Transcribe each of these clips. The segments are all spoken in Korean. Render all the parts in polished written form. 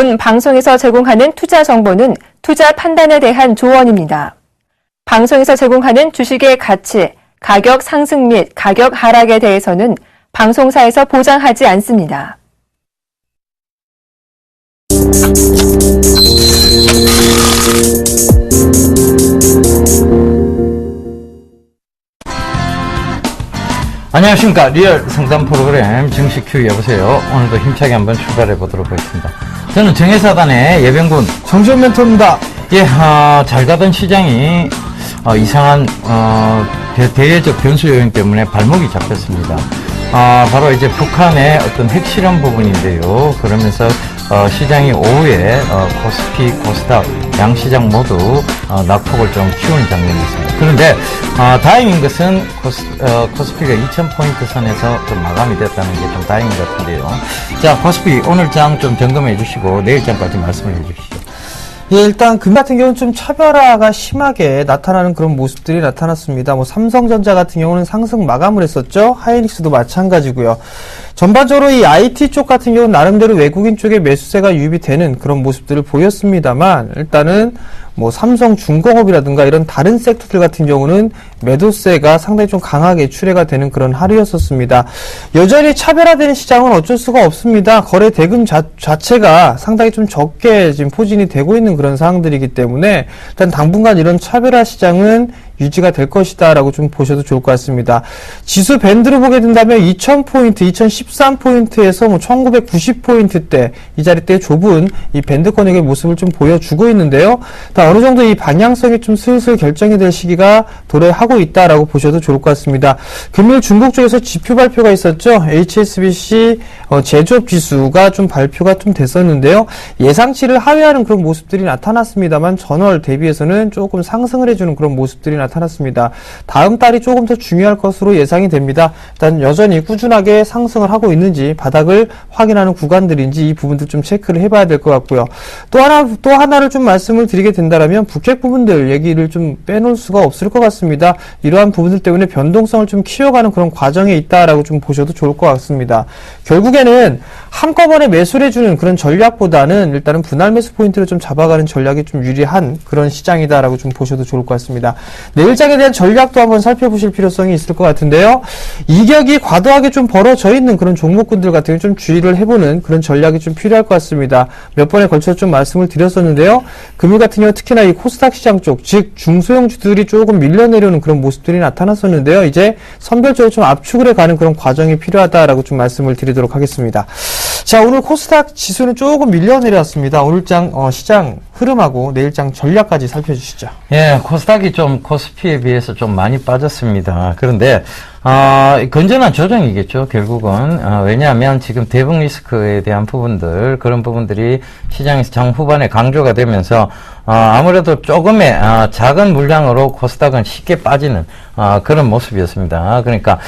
본 방송에서 제공하는 투자 정보는 투자 판단에 대한 조언입니다. 방송에서 제공하는 주식의 가치, 가격 상승 및 가격 하락에 대해서는 방송사에서 보장하지 않습니다. 안녕하십니까. 리얼 상담 프로그램 증시 큐 여보세요. 오늘도 힘차게 한번 출발해 보도록 하겠습니다. 저는 정예사단의 예병군 정지현 멘토입니다. 예, 잘 가던 시장이 이상한 대외적 변수 요인 때문에 발목이 잡혔습니다. 바로 이제 북한의 어떤 핵실험 부분인데요. 그러면서 시장이 오후에 코스피, 코스닥 양시장 모두 낙폭을 좀 키우는 장면이 있습니다. 그런데 다행인 것은 코스피가 2000포인트 선에서 좀 마감이 됐다는 게 좀 다행인 것 같은데요. 자, 코스피 오늘 장 좀 점검해 주시고 내일 장까지 말씀을 해 주시죠. 예, 일단 금 같은 경우는 좀 차별화가 심하게 나타나는 그런 모습들이 나타났습니다. 삼성전자 같은 경우는 상승 마감을 했었죠. 하이닉스도 마찬가지고요. 전반적으로 이 IT 쪽 같은 경우는 나름대로 외국인 쪽에 매수세가 유입이 되는 그런 모습들을 보였습니다만, 일단은 삼성중공업이라든가 이런 다른 섹터들 같은 경우는 매도세가 상당히 좀 강하게 출회가 되는 그런 하루였었습니다. 여전히 차별화되는 시장은 어쩔 수가 없습니다. 거래 대금 자체가 상당히 좀 적게 지금 포진이 되고 있는 그런 상황들이기 때문에 일단 당분간 이런 차별화 시장은 유지가 될 것이다 라고 좀 보셔도 좋을 것 같습니다. 지수 밴드로 보게 된다면 2000포인트, 2013포인트에서 1990포인트대 이 자리대 좁은 이 밴드권역의 모습을 좀 보여주고 있는데요. 어느 정도 이 방향성이 좀 슬슬 결정이 될 시기가 도래하고 있다라고 보셔도 좋을 것 같습니다. 금일 중국 쪽에서 지표 발표가 있었죠. HSBC 제조업 지수가 좀 발표가 좀 됐었는데요. 예상치를 하회하는 그런 모습들이 나타났습니다만 전월 대비해서는 조금 상승을 해주는 그런 모습들이 나타났습니다. 다음 달이 조금 더 중요할 것으로 예상이 됩니다. 일단 여전히 꾸준하게 상승을 하고 있는지 바닥을 확인하는 구간들인지 이 부분들 좀 체크를 해봐야 될 것 같고요. 또 하나를 좀 말씀을 드리게 된다면 북핵 부분들 얘기를 좀 빼놓을 수가 없을 것 같습니다. 이러한 부분들 때문에 변동성을 좀 키워가는 그런 과정에 있다라고 좀 보셔도 좋을 것 같습니다. 결국에는 한꺼번에 매수를 해주는 그런 전략보다는 일단은 분할 매수 포인트를 좀 잡아가는 전략이 좀 유리한 그런 시장이다라고 좀 보셔도 좋을 것 같습니다. 내일장에 대한 전략도 한번 살펴보실 필요성이 있을 것 같은데요. 이격이 과도하게 좀 벌어져 있는 그런 종목군들 같은 경우 좀 주의를 해보는 그런 전략이 좀 필요할 것 같습니다. 몇 번에 걸쳐 좀 말씀을 드렸었는데요. 금일 같은 경우 특히나 이 코스닥 시장 쪽, 즉 중소형주들이 조금 밀려내려는 그런 모습들이 나타났었는데요. 이제 선별적으로 좀 압축을 해가는 그런 과정이 필요하다라고 좀 말씀을 드리도록 하겠습니다. 자, 오늘 코스닥 지수는 조금 밀려내렸습니다. 오늘장 시장 흐름하고 내일장 전략까지 살펴주시죠. 예, 코스닥이 좀 코스피에 비해서 좀 많이 빠졌습니다. 그런데 건전한 조정이겠죠, 결국은. 왜냐하면 지금 대북 리스크에 대한 부분들, 그런 부분들이 시장에서 장 후반에 강조가 되면서, 아무래도 조금의, 작은 물량으로 코스닥은 쉽게 빠지는, 그런 모습이었습니다. 그러니까,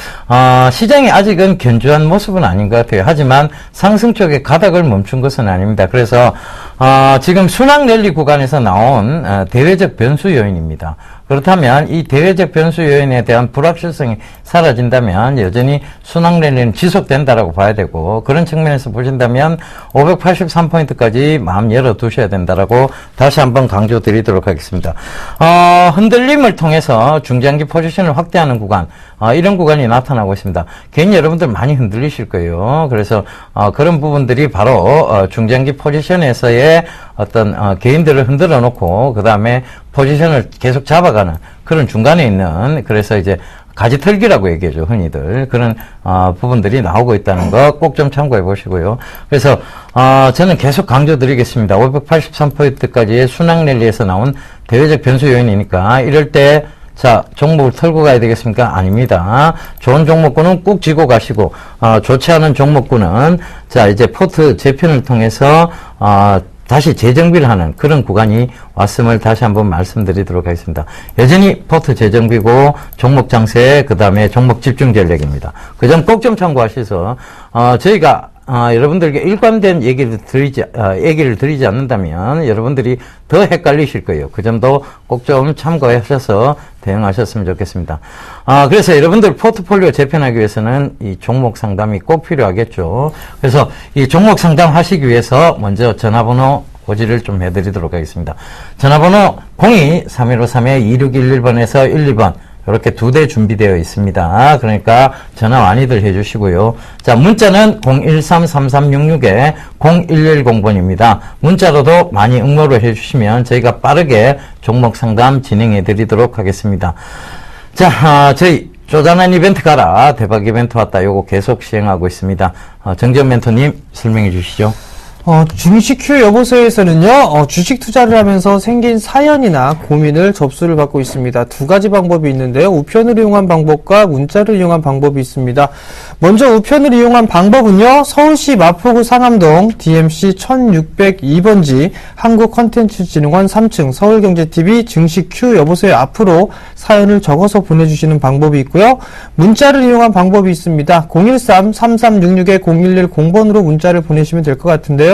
시장이 아직은 견조한 모습은 아닌 것 같아요. 하지만 상승 쪽에 가닥을 멈춘 것은 아닙니다. 그래서, 지금 순항 랠리 구간에서 나온, 대외적 변수 요인입니다. 그렇다면 이 대외적 변수 요인에 대한 불확실성이 사라진다면 여전히 순항 랠리는 지속된다라고 봐야 되고, 그런 측면에서 보신다면 583포인트까지 마음 열어두셔야 된다라고 다시 한번 강조드리도록 하겠습니다. 흔들림을 통해서 중장기 포지션을 확대하는 구간, 이런 구간이 나타나고 있습니다. 괜히 여러분들 많이 흔들리실 거예요. 그래서 그런 부분들이 바로 중장기 포지션에서의 어떤 개인들을 흔들어 놓고 그 다음에 포지션을 계속 잡아가는 그런 중간에 있는, 그래서 이제 가지털기라고 얘기하죠, 흔히들. 그런 부분들이 나오고 있다는 거 꼭 좀 참고해 보시고요. 그래서 저는 계속 강조드리겠습니다. 583포인트까지의 순항 랠리에서 나온 대외적 변수 요인이니까 이럴 때 자, 종목을 털고 가야 되겠습니까? 아닙니다. 좋은 종목군은 꾹 쥐고 가시고, 좋지 않은 종목군은, 자, 이제 포트 재편을 통해서, 다시 재정비를 하는 그런 구간이 왔음을 다시 한번 말씀드리도록 하겠습니다. 여전히 포트 재정비고 종목 장세, 그 다음에 종목 집중 전략입니다. 그 점 꼭 좀 참고하셔서 저희가 여러분들에게 일관된 얘기를 드리지 않는다면 여러분들이 더 헷갈리실 거예요. 그 점도 꼭 좀 참고하셔서 대응하셨으면 좋겠습니다. 그래서 여러분들 포트폴리오 재편하기 위해서는 이 종목 상담이 꼭 필요하겠죠. 그래서 이 종목 상담 하시기 위해서 먼저 전화번호 고지를 좀 해드리도록 하겠습니다. 전화번호 02-3153-2611번에서 12번 이렇게 2대 준비되어 있습니다. 그러니까 전화 많이들 해주시고요. 자, 문자는 013-3366-0110번입니다. 문자로도 많이 응모를 해주시면 저희가 빠르게 종목 상담 진행해 드리도록 하겠습니다. 자, 저희 쪼잔한 이벤트 가라, 대박 이벤트 왔다, 요거 계속 시행하고 있습니다. 정지현 멘토님 설명해 주시죠. 주식큐 여보세요에서는요, 주식 투자를 하면서 생긴 사연이나 고민을 접수를 받고 있습니다. 2가지 방법이 있는데요. 우편을 이용한 방법과 문자를 이용한 방법이 있습니다. 먼저 우편을 이용한 방법은요, 서울시 마포구 상암동 DMC 1602번지 한국컨텐츠진흥원 3층 서울경제TV 증시큐 여보세요 앞으로 사연을 적어서 보내주시는 방법이 있고요. 문자를 이용한 방법이 있습니다. 013-3366-0110번으로 문자를 보내시면 될 것 같은데요.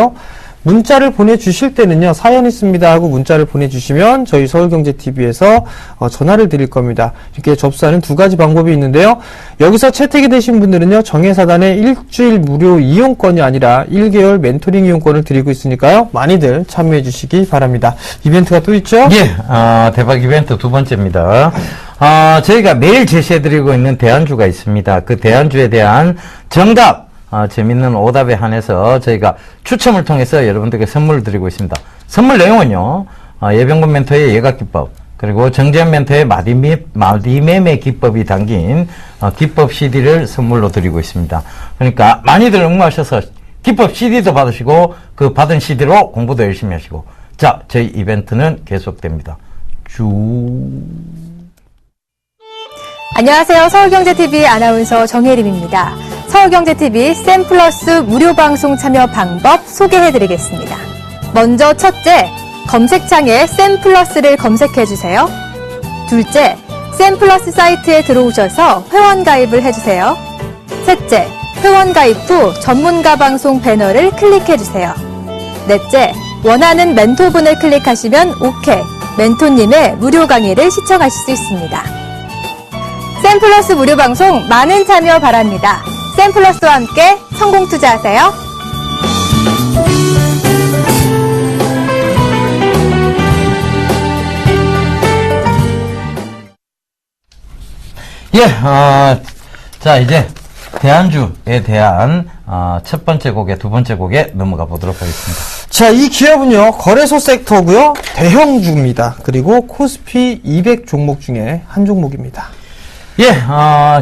문자를 보내주실 때는요, 사연 있습니다 하고 문자를 보내주시면 저희 서울경제TV에서 전화를 드릴 겁니다. 이렇게 접수하는 2가지 방법이 있는데요. 여기서 채택이 되신 분들은요, 정예사단의 일주일 무료 이용권이 아니라 1개월 멘토링 이용권을 드리고 있으니까요, 많이들 참여해 주시기 바랍니다. 이벤트가 또 있죠? 예, 대박 이벤트 2번째입니다. 저희가 매일 제시해드리고 있는 대안주가 있습니다. 그 대안주에 대한 정답, 재밌는 오답에 한해서 저희가 추첨을 통해서 여러분들께 선물을 드리고 있습니다. 선물 내용은요, 예병근 멘토의 예각기법, 그리고 정재현 멘토의 마디매매 기법이 담긴 기법 CD를 선물로 드리고 있습니다. 그러니까 많이들 응모하셔서 기법 CD도 받으시고 그 받은 CD로 공부도 열심히 하시고, 자, 저희 이벤트는 계속됩니다. 안녕하세요. 서울경제TV 아나운서 정혜림입니다. 서울경제TV 쌤플러스 무료 방송 참여 방법 소개해드리겠습니다. 먼저 첫째, 검색창에 쌤플러스를 검색해주세요. 둘째, 쌤플러스 사이트에 들어오셔서 회원 가입을 해주세요. 셋째, 회원 가입 후 전문가 방송 배너를 클릭해주세요. 넷째, 원하는 멘토분을 클릭하시면 OK, 멘토님의 무료 강의를 시청하실 수 있습니다. 쌤플러스 무료 방송 많은 참여 바랍니다. 쌤플러스와 함께 성공 투자하세요. 예, 자, 이제 대안주에 대한 첫 번째 곡에, 2번째 곡에 넘어가 보도록 하겠습니다. 자, 이 기업은요, 거래소 섹터고요, 대형주입니다. 그리고 코스피 200 종목 중에 한 종목입니다. 예,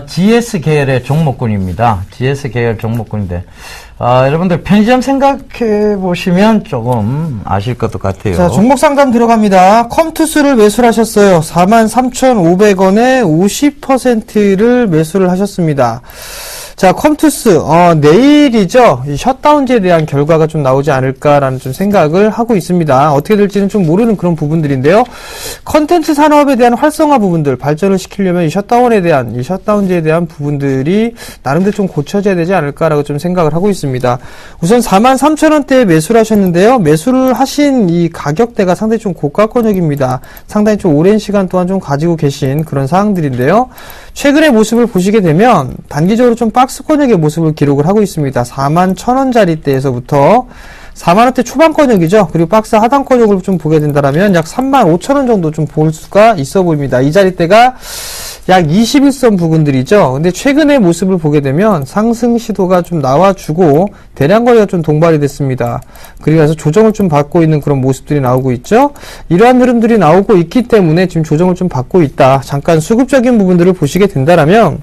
GS 계열의 종목군입니다. GS 계열 종목군인데, 여러분들 편의점 생각해 보시면 조금 아실 것도 같아요. 자, 종목 상담 들어갑니다. 컴투스를 매수를 하셨어요. 43,500원에 50%를 매수를 하셨습니다. 자, 컴투스, 내일이죠. 이 셧다운제에 대한 결과가 좀 나오지 않을까라는 좀 생각을 하고 있습니다. 어떻게 될지는 좀 모르는 그런 부분들인데요. 컨텐츠 산업에 대한 활성화 부분들, 발전을 시키려면 이 셧다운제에 대한 부분들이 나름대로 좀 고쳐져야 되지 않을까라고 좀 생각을 하고 있습니다. 우선 43,000원대에 매수를 하셨는데요. 매수를 하신 이 가격대가 상당히 좀 고가권역입니다. 상당히 좀 오랜 시간 동안 좀 가지고 계신 그런 사항들인데요. 최근의 모습을 보시게 되면 단기적으로 좀 박스권역의 모습을 기록을 하고 있습니다. 41,000원짜리대에서부터 4만원대 초반권역이죠. 그리고 박스 하단권역을 좀 보게 된다면 약 35,000원 정도 좀 볼 수가 있어 보입니다. 이 자리대가 약 21선 부근들이죠. 근데 최근의 모습을 보게 되면 상승 시도가 좀 나와주고 대량 거래가 좀 동반이 됐습니다. 그래서 조정을 좀 받고 있는 그런 모습들이 나오고 있죠. 이러한 흐름들이 나오고 있기 때문에 지금 조정을 좀 받고 있다. 잠깐 수급적인 부분들을 보시게 된다면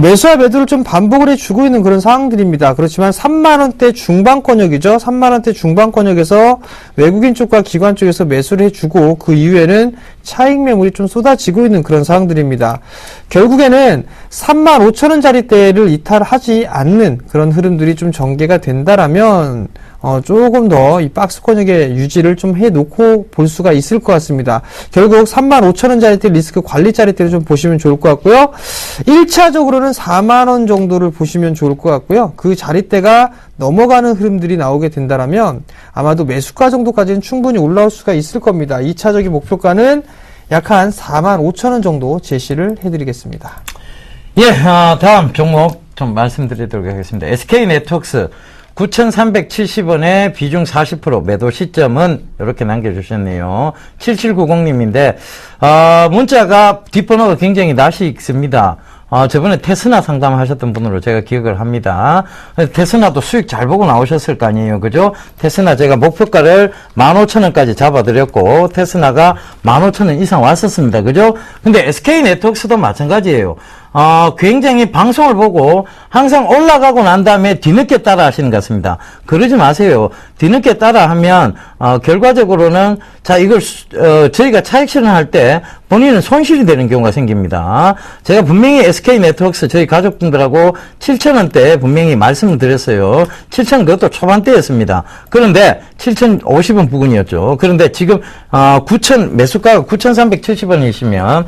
매수와 매도를 좀 반복을 해주고 있는 그런 상황들입니다. 그렇지만 3만원대 중반권역이죠. 3만원대 중반권역에서 외국인 쪽과 기관 쪽에서 매수를 해주고 그 이후에는 차익 매물이 좀 쏟아지고 있는 그런 상황들입니다. 결국에는 35,000원짜리대를 이탈하지 않는 그런 흐름들이 좀 전개가 된다라면 조금 더 이 박스권역의 유지를 좀 해놓고 볼 수가 있을 것 같습니다. 결국 35,000원짜리대 리스크 관리짜리대를 좀 보시면 좋을 것 같고요. 1차적으로는 4만원 정도를 보시면 좋을 것 같고요. 그 자리대가 넘어가는 흐름들이 나오게 된다면 아마도 매수가 정도까지는 충분히 올라올 수가 있을 겁니다. 2차적인 목표가는 약 한 45,000원 정도 제시를 해드리겠습니다. 예, 다음 종목 좀 말씀드리도록 하겠습니다. SK네트워크스 9,370원에 비중 40% 매도 시점은 이렇게 남겨주셨네요. 7790님인데 문자가 뒷번호가 굉장히 낯이 익습니다. 저번에 테스나 상담하셨던 분으로 제가 기억을 합니다. 테스나도 수익 잘 보고 나오셨을 거 아니에요. 그죠? 테스나 제가 목표가를 15,000원까지 잡아드렸고, 테스나가 15,000원 이상 왔었습니다. 그죠? 근데 SK네트워크스도 마찬가지예요. 굉장히 방송을 보고 항상 올라가고 난 다음에 뒤늦게 따라 하시는 것 같습니다. 그러지 마세요. 뒤늦게 따라 하면, 결과적으로는, 자, 이걸, 저희가 차익 실현할 때 본인은 손실이 되는 경우가 생깁니다. 제가 분명히 SK네트워크스 저희 가족분들하고 7,000원대 분명히 말씀을 드렸어요. 7,000원 그것도 초반대였습니다. 그런데 7,050원 부근이었죠. 그런데 지금, 매수가가 9,370원이시면,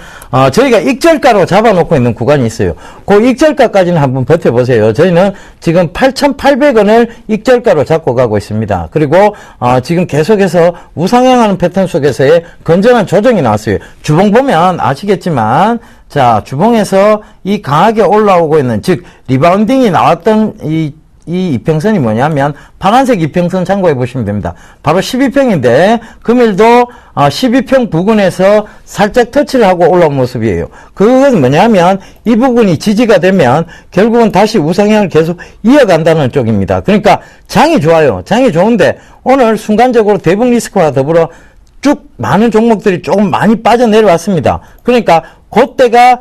저희가 익절가로 잡아놓고 있는 구간이 있어요. 그 익절가까지는 한번 버텨보세요. 저희는 지금 8,800원을 익절가로 잡고 가고 있습니다. 그리고 지금 계속해서 우상향하는 패턴 속에서의 건전한 조정이 나왔어요. 주봉 보면 아시겠지만, 자, 주봉에서 이 강하게 올라오고 있는, 즉 리바운딩이 나왔던 이 이평선이 뭐냐면 파란색 이평선 참고해 보시면 됩니다. 바로 12평인데 금일도 12평 부근에서 살짝 터치를 하고 올라온 모습이에요. 그건 뭐냐면 이 부분이 지지가 되면 결국은 다시 우상향을 계속 이어간다는 쪽입니다. 그러니까 장이 좋아요. 장이 좋은데 오늘 순간적으로 대북 리스크와 더불어 쭉 많은 종목들이 조금 많이 빠져내려왔습니다. 그러니까 그때가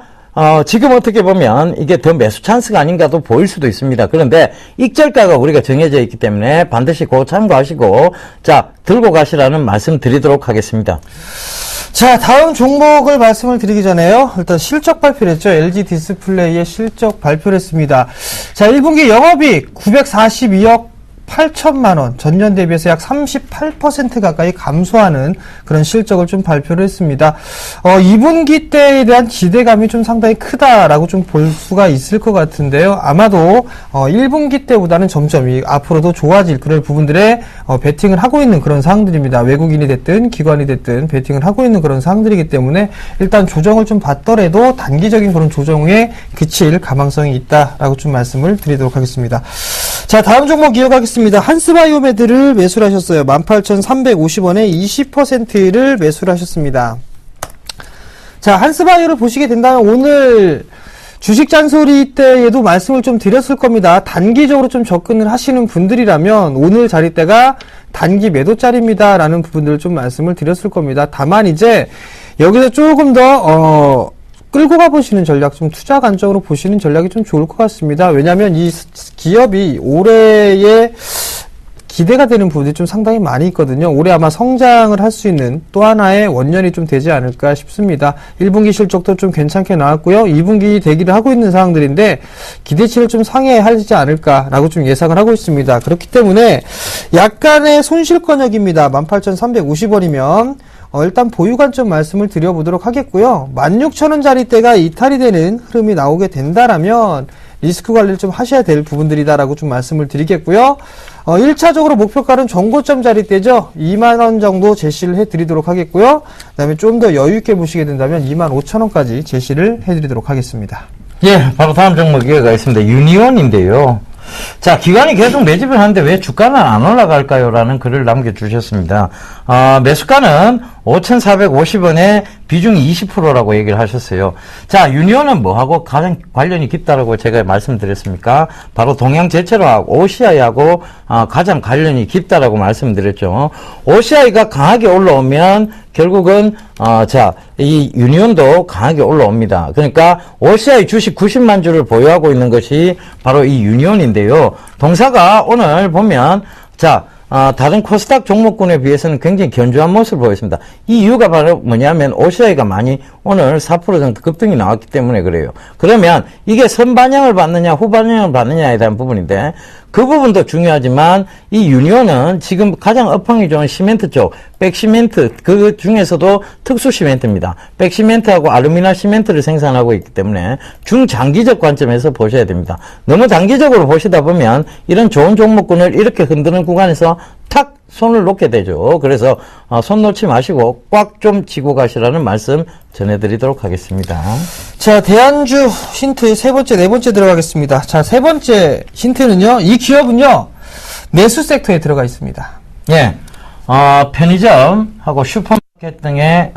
지금 어떻게 보면 이게 더 매수 찬스가 아닌가도 보일 수도 있습니다. 그런데 익절가가 우리가 정해져 있기 때문에 반드시 그거 참고하시고, 자, 들고 가시라는 말씀 드리도록 하겠습니다. 자, 다음 종목을 말씀을 드리기 전에요. 일단 실적 발표를 했죠. LG 디스플레이의 실적 발표를 했습니다. 자, 1분기 영업이익 942억 8천만원, 전년 대비해서 약 38% 가까이 감소하는 그런 실적을 좀 발표를 했습니다. 2분기 때에 대한 기대감이 좀 상당히 크다라고 좀 볼 수가 있을 것 같은데요. 아마도 1분기 때보다는 점점 앞으로도 좋아질 그런 부분들에 베팅을 하고 있는 그런 사항들입니다. 외국인이 됐든 기관이 됐든 베팅을 하고 있는 그런 사항들이기 때문에 일단 조정을 좀 받더라도 단기적인 그런 조정에 그칠 가망성이 있다라고 좀 말씀을 드리도록 하겠습니다. 자, 다음 종목 이어가겠습니다. 한스바이오메드를 매수를 하셨어요. 18,350원에 20%를 매수를 하셨습니다. 자, 한스바이오를 보시게 된다면 오늘 주식 잔소리 때에도 말씀을 좀 드렸을 겁니다. 단기적으로 좀 접근을 하시는 분들이라면 오늘 자리대가 단기 매도짜리입니다 라는 부분들을 좀 말씀을 드렸을 겁니다. 다만 이제 여기서 조금 더 끌고 가보시는 전략, 좀 투자 관점으로 보시는 전략이 좀 좋을 것 같습니다. 왜냐하면 이 기업이 올해에 기대가 되는 부분이 좀 상당히 많이 있거든요. 올해 아마 성장을 할 수 있는 또 하나의 원년이 좀 되지 않을까 싶습니다. 1분기 실적도 좀 괜찮게 나왔고요. 2분기 대기를 하고 있는 상황들인데 기대치를 좀 상회하지 않을까라고 좀 예상을 하고 있습니다. 그렇기 때문에 약간의 손실권역입니다. 18,350원이면 일단 보유 관점 말씀을 드려보도록 하겠고요. 16,000원짜리대가 이탈이 되는 흐름이 나오게 된다라면 리스크 관리를 좀 하셔야 될 부분들이다라고 좀 말씀을 드리겠고요. 1차적으로 목표가는 정고점 자리대죠. 2만원 정도 제시를 해드리도록 하겠고요. 그 다음에 좀 더 여유있게 보시게 된다면 25,000원까지 제시를 해드리도록 하겠습니다. 예, 바로 다음 종목 이어가겠습니다. 유니온인데요. 자, 기관이 계속 매집을 하는데 왜 주가는 안 올라갈까요? 라는 글을 남겨주셨습니다. 매수가는 5,450원에 비중이 20%라고 얘기를 하셨어요. 자, 유니온은 뭐하고 가장 관련이 깊다라고 제가 말씀드렸습니까? 바로 동양제철화하고 OCI하고 가장 관련이 깊다라고 말씀드렸죠. OCI가 강하게 올라오면 결국은 이 유니온도 강하게 올라옵니다. 그러니까 OCI 주식 90만 주를 보유하고 있는 것이 바로 이 유니온인데요. 동사가 오늘 보면 다른 코스닥 종목군에 비해서는 굉장히 견조한 모습을 보였습니다. 이 이유가 바로 뭐냐면 OCI가 많이 오늘 4% 정도 급등이 나왔기 때문에 그래요. 그러면 이게 선반영을 받느냐 후반영을 받느냐에 대한 부분인데 그 부분도 중요하지만 이 유니온은 지금 가장 업황이 좋은 시멘트 쪽, 백시멘트 그 중에서도 특수 시멘트입니다. 백시멘트하고 알루미늄 시멘트를 생산하고 있기 때문에 중장기적 관점에서 보셔야 됩니다. 너무 단기적으로 보시다 보면 이런 좋은 종목군을 이렇게 흔드는 구간에서 탁 손을 놓게 되죠. 그래서 손 놓지 마시고 꽉 좀 쥐고 가시라는 말씀 전해드리도록 하겠습니다. 자, 대안주 힌트 세 번째, 네 번째 들어가겠습니다. 자, 세 번째 힌트는요, 이 기업은요, 내수 섹터에 들어가 있습니다. 예, 편의점하고 슈퍼마켓 등의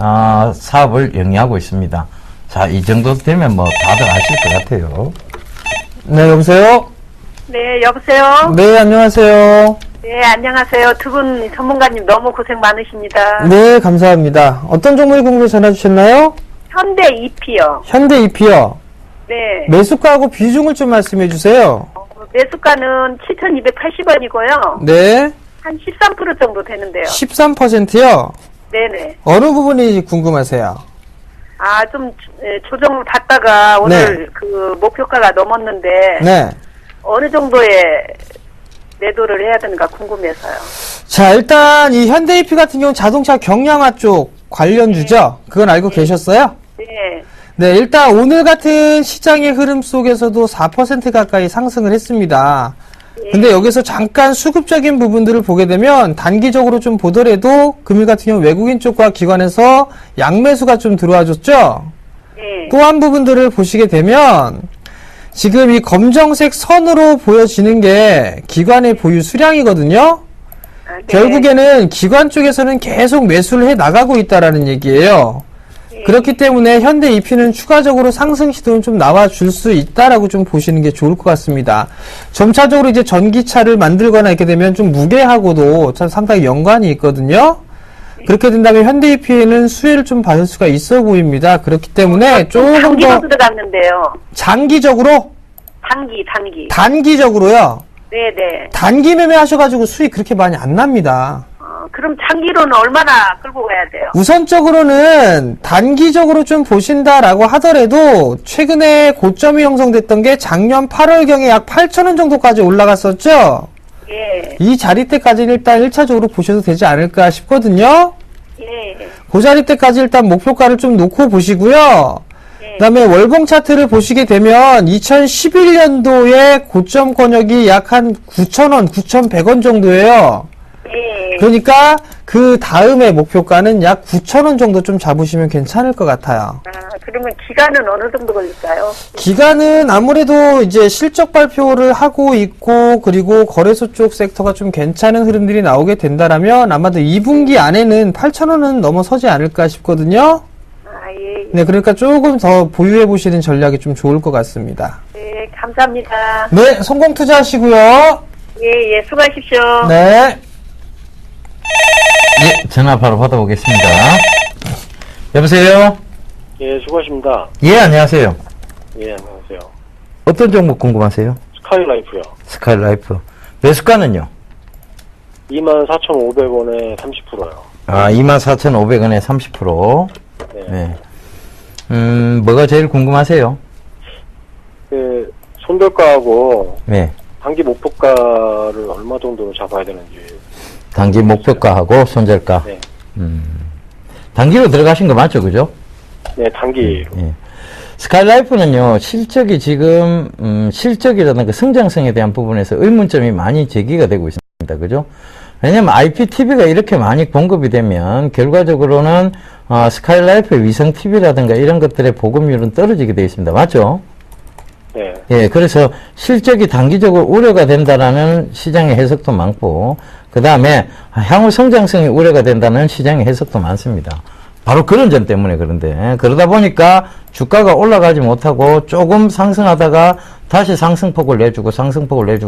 사업을 영위하고 있습니다. 자, 이 정도 되면 뭐 다들 아실 것 같아요. 네, 여보세요? 네, 여보세요? 네, 안녕하세요. 네, 안녕하세요. 두 분 전문가님 너무 고생 많으십니다. 네, 감사합니다. 어떤 종목이 궁금해 전화 주셨나요? 현대 EP요. 현대 EP요. 네. 매수가하고 비중을 좀 말씀해 주세요. 매수가는 7,280원이고요. 네, 한 13% 정도 되는데요. 13%요. 네네. 어느 부분이 궁금하세요? 아, 좀 조정을 받다가 오늘 그 목표가가 넘었는데 네. 어느 정도의 매도를 해야 되는가 궁금해서요. 자, 일단 이 현대 EP 같은 경우는 자동차 경량화 쪽 관련주죠? 그건 알고 계셨어요? 네. 네, 일단 오늘 같은 시장의 흐름 속에서도 4% 가까이 상승을 했습니다. 근데 여기서 잠깐 수급적인 부분들을 보게 되면 단기적으로 좀 보더라도 금일 같은 경우 외국인 쪽과 기관에서 양매수가 좀 들어와줬죠? 네. 또 한 부분들을 보시게 되면 지금 이 검정색 선으로 보여지는 게 기관의 보유 수량이거든요? 아, 네. 결국에는 기관 쪽에서는 계속 매수를 해 나가고 있다라는 얘기예요. 그렇기 때문에 현대 EP는 추가적으로 상승 시도는 좀 나와줄 수 있다라고 좀 보시는 게 좋을 것 같습니다. 점차적으로 이제 전기차를 만들거나 이렇게 되면 좀 무게하고도 참 상당히 연관이 있거든요. 그렇게 된다면 현대 EP에는 수혜를 좀 받을 수가 있어 보입니다. 그렇기 때문에 조금 단기로 더 들어갔는데요. 장기적으로, 단기. 단기적으로요. 네네. 단기 매매 하셔가지고 수익 그렇게 많이 안 납니다. 그럼 장기로는 얼마나 끌고 가야 돼요? 우선적으로는 단기적으로 좀 보신다라고 하더라도 최근에 고점이 형성됐던 게 작년 8월경에 약 8,000원 정도까지 올라갔었죠? 예. 이 자리 때까지는 일단 1차적으로 보셔도 되지 않을까 싶거든요? 예. 그 자리 때까지 일단 목표가를 좀 놓고 보시고요. 그 다음에 월봉 차트를 보시게 되면 2011년도에 고점 권역이 약 한 9,000원, 9,100원 정도예요. 예. 그러니까 그 다음에 목표가는 약 9,000원 정도 좀 잡으시면 괜찮을 것 같아요. 아, 그러면 기간은 어느 정도 걸릴까요? 기간은 아무래도 이제 실적 발표를 하고 있고 그리고 거래소 쪽 섹터가 좀 괜찮은 흐름들이 나오게 된다라면 아마도 2분기 안에는 8,000원은 넘어서지 않을까 싶거든요. 아, 예. 네, 그러니까 조금 더 보유해 보시는 전략이 좀 좋을 것 같습니다. 네, 감사합니다. 네, 성공 투자하시고요. 예, 수고하십시오. 네. 예, 전화 바로 받아보겠습니다. 여보세요? 예, 수고하십니다. 예, 안녕하세요. 예, 안녕하세요. 어떤 종목 궁금하세요? 스카이라이프요. 스카이라이프. 매수가는요? 24,500원에 30%요. 24,500원에 30%. 네. 네. 뭐가 제일 궁금하세요? 그, 손절가하고 네. 단기 목표가를 얼마 정도로 잡아야 되는지. 단기 목표가하고 손절가. 네. 단기로 들어가신 거 맞죠? 그죠? 네, 단기로. 예. 스카이라이프는요, 실적이 지금, 실적이라든가 성장성에 대한 부분에서 의문점이 많이 제기가 되고 있습니다. 그죠? 왜냐면 IPTV가 이렇게 많이 공급이 되면, 결과적으로는, 스카이라이프의 위성TV라든가 이런 것들의 보급률은 떨어지게 되어 있습니다. 맞죠? 네. 예, 그래서 실적이 단기적으로 우려가 된다라는 시장의 해석도 많고, 그 다음에 향후 성장성이 우려가 된다는 시장의 해석도 많습니다. 바로 그런 점 때문에 그런데, 그러다 보니까 주가가 올라가지 못하고 조금 상승하다가 다시 상승폭을 내주고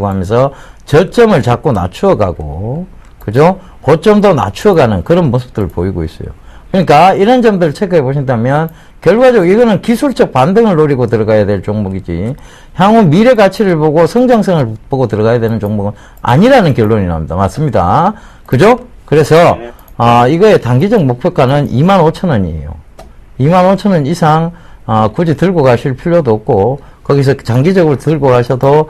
하면서 저점을 자꾸 낮추어가고, 그죠? 고점도 낮추어가는 그런 모습들을 보이고 있어요. 그러니까 이런 점들을 체크해 보신다면 결과적으로 이거는 기술적 반등을 노리고 들어가야 될 종목이지 향후 미래 가치를 보고 성장성을 보고 들어가야 되는 종목은 아니라는 결론이 나옵니다. 맞습니다. 그죠? 그래서 이거의 단기적 목표가는 25,000원이에요. 25,000원 이상 굳이 들고 가실 필요도 없고 거기서 장기적으로 들고 가셔도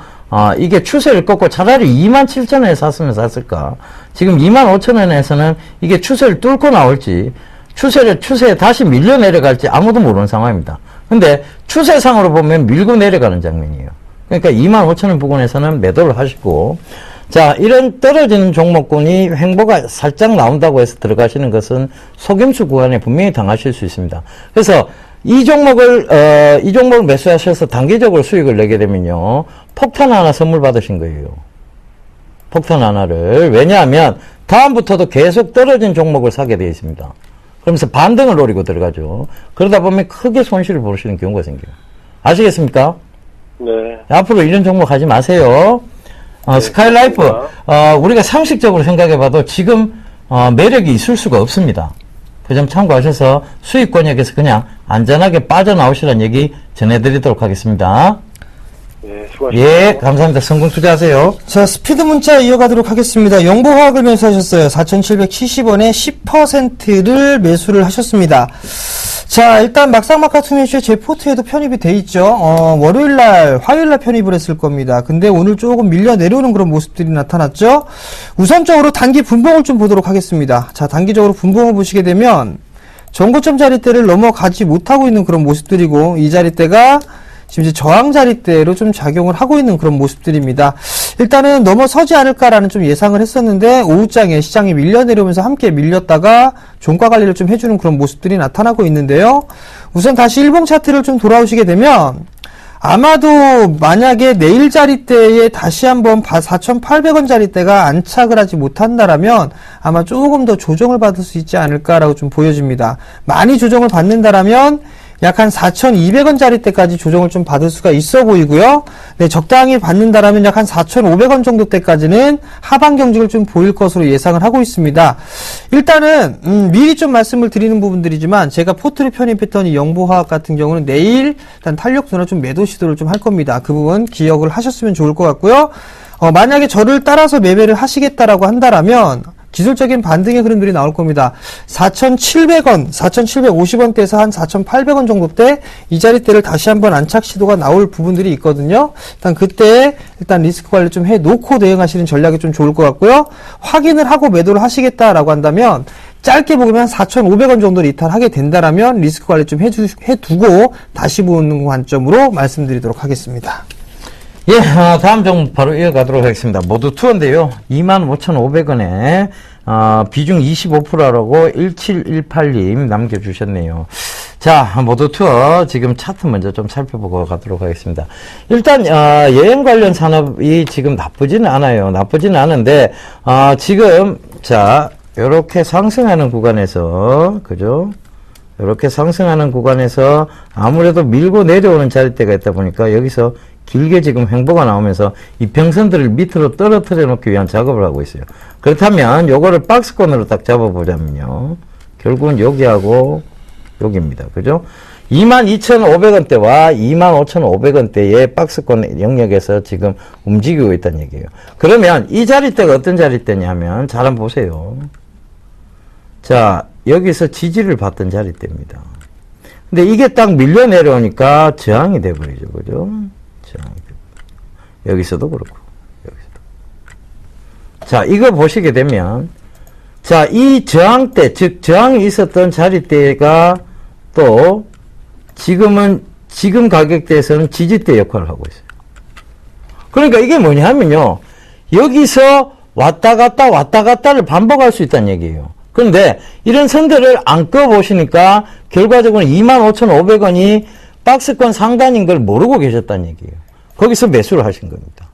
이게 추세를 꺾고 차라리 27,000원에 샀으면 샀을까. 지금 25,000원에서는 이게 추세를 뚫고 나올지 추세에 다시 밀려 내려갈지 아무도 모르는 상황입니다. 근데 추세상으로 보면 밀고 내려가는 장면이에요. 그러니까 25,000원 부근에서는 매도를 하시고, 자, 이런 떨어지는 종목군이 횡보가 살짝 나온다고 해서 들어가시는 것은 속임수 구간에 분명히 당하실 수 있습니다. 그래서 이 종목을 매수하셔서 단기적으로 수익을 내게 되면요, 폭탄 하나 선물 받으신 거예요. 폭탄 하나를. 왜냐하면 다음부터도 계속 떨어진 종목을 사게 되어 있습니다. 그러면서 반등을 노리고 들어가죠. 그러다 보면 크게 손실을 보시는 경우가 생겨요. 아시겠습니까? 네. 앞으로 이런 종목 하지 마세요. 스카이라이프, 우리가 상식적으로 생각해봐도 지금 매력이 있을 수가 없습니다. 그 점 참고하셔서 수익 권역에서 그냥 안전하게 빠져나오시라는 얘기 전해드리도록 하겠습니다. 예, 수고하셨습니다. 예, 감사합니다. 성공 투자하세요. 자, 스피드 문자 이어가도록 하겠습니다. 영보화학을 매수하셨어요. 4,770원에 10%를 매수를 하셨습니다. 자, 일단 막상막하투명쇼의 제 포트에도 편입이 돼 있죠. 월요일날, 화요일날 편입을 했을 겁니다. 근데 오늘 조금 밀려 내려오는 그런 모습들이 나타났죠. 우선적으로 단기 분봉을 좀 보도록 하겠습니다. 자, 단기적으로 분봉을 보시게 되면 전고점 자리대를 넘어가지 못하고 있는 그런 모습들이고, 이 자리대가 지금 이제 저항 자리대로 좀 작용을 하고 있는 그런 모습들입니다. 일단은 넘어서지 않을까라는 좀 예상을 했었는데 오후장에 시장이 밀려 내려오면서 함께 밀렸다가 종가 관리를 좀 해주는 그런 모습들이 나타나고 있는데요. 우선 다시 일봉 차트를 좀 돌아오시게 되면 아마도 만약에 내일 자리대에 다시 한번 4,800원 자리대가 안착을 하지 못한다라면 아마 조금 더 조정을 받을 수 있지 않을까라고 좀 보여집니다. 많이 조정을 받는다라면 약 한 4,200원 자리대까지 조정을 좀 받을 수가 있어 보이고요. 네, 적당히 받는다라면 약 한 4,500원 정도 때까지는 하방 경직을 좀 보일 것으로 예상을 하고 있습니다. 일단은 미리 좀 말씀을 드리는 부분들이지만 제가 포트를 편입했던 이 영보화학 같은 경우는 내일 일단 탄력도나 좀 매도 시도를 좀 할 겁니다. 그 부분 기억을 하셨으면 좋을 것 같고요. 만약에 저를 따라서 매매를 하시겠다라고 한다라면 기술적인 반등의 흐름들이 나올 겁니다. 4,700원, 4,750원대에서 한 4,800원 정도 때 이 자리대를 다시 한번 안착 시도가 나올 부분들이 있거든요. 일단 그때 리스크 관리 좀 해놓고 대응하시는 전략이 좀 좋을 것 같고요. 확인을 하고 매도를 하시겠다라고 한다면 짧게 보면 4,500원 정도를 이탈하게 된다라면 리스크 관리 좀 해두고 다시 보는 관점으로 말씀드리도록 하겠습니다. 예, 다음 종목 바로 이어가도록 하겠습니다. 모두 투어인데요. 25,500원에 비중 25%라고 1718님 남겨주셨네요. 자, 모두 투어 지금 차트 먼저 좀 살펴보고 가도록 하겠습니다. 일단 여행 관련 산업이 지금 나쁘지는 않아요. 나쁘지는 않은데 지금 자 이렇게 상승하는 구간에서 그죠? 이렇게 상승하는 구간에서 아무래도 밀고 내려오는 자리대가 있다 보니까 여기서 길게 지금 횡보가 나오면서 이평선들을 밑으로 떨어뜨려 놓기 위한 작업을 하고 있어요. 그렇다면 요거를 박스권으로 딱 잡아보자면요. 결국은 여기하고 여기입니다. 그죠? 22,500원대와 25,500원대의 박스권 영역에서 지금 움직이고 있다는 얘기예요. 그러면 이 자리대가 어떤 자리대냐면 잘 한번 보세요. 자, 여기서 지지를 받던 자리대입니다. 근데 이게 딱 밀려 내려오니까 저항이 돼버리죠. 그죠? 여기서도 그렇고 여기서도. 자, 이거 보시게 되면 자, 이 저항대 즉 저항이 있었던 자리대가 또 지금 가격대에서는 지지대 역할을 하고 있어요. 그러니까 이게 뭐냐면요, 여기서 왔다 갔다를 반복할 수 있다는 얘기예요. 그런데 이런 선들을 안 꺼보시니까 결과적으로 25,500원이 박스권 상단인 걸 모르고 계셨다는 얘기예요. 거기서 매수를 하신 겁니다.